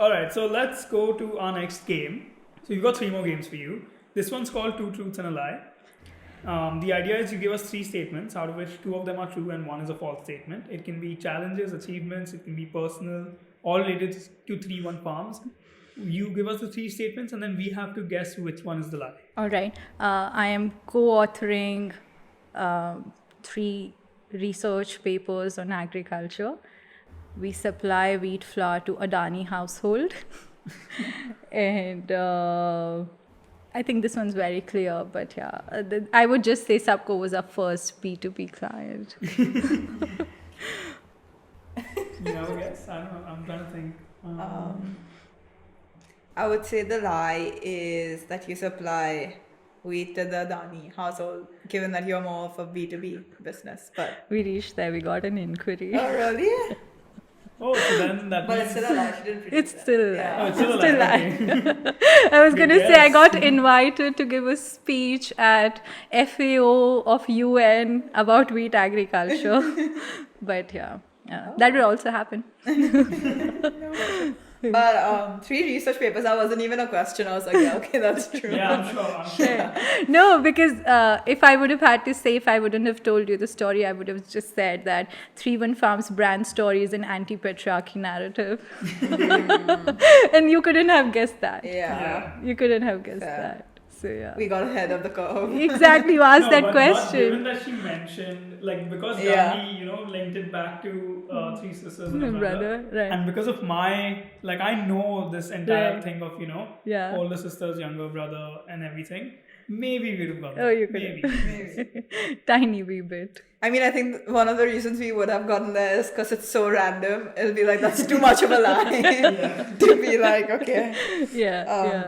All right, so let's go to our next game. So we've got 3 more games for you. This one's called Two Truths and a Lie. The idea is you give us 3 statements, out of which 2 of them are true and 1 is a false statement. It can be challenges, achievements, it can be personal, all related to 3-1 farms. You give us the 3 statements and then we have to guess which one is the lie. All right. I am co-authoring 3 research papers on agriculture. We supply wheat flour to Adani household. And I think this one's very clear, but yeah, I would just say SUBKO was our first B2B client. You have a guess? I don't know. I'm trying to think. I would say the lie is that you supply wheat to the Adani household, given that you're more of a B2B business. But We reached there, we got an inquiry. oh, really? Oh, so then that But means... it's still a lie. She didn't predict It's that. still Yeah. Oh, live. it's still a Still lie. live. I was Good going to say I guess. got invited to give a speech at FAO of UN about wheat agriculture. But yeah, that will also happen. But 3 research papers, that wasn't even a question. I was like, yeah, okay, that's true. Yeah, I'm sure. No, because if I would have had to say, if I wouldn't have told you the story, I would have just said that 3-1 Farms brand story is an anti-patriarchy narrative. And you couldn't have guessed that. Yeah. You couldn't have guessed Fair. that. So yeah. We got ahead of the curve. Exactly, you asked No, that but question. given that she mentioned, like, because Yeah. Gandhi, linked it back to 3 sisters and My a brother, right. And because of my, like, I know this entire Right. thing of, Yeah. older sisters, younger brother, and everything. Maybe we'd have gone. Oh, you could Maybe. Maybe. Tiny wee bit. I mean, I think one of the reasons we would have gotten there is because it's so random. It'll be like, that's too much of a lie to be like, okay. Yeah, Um, yeah.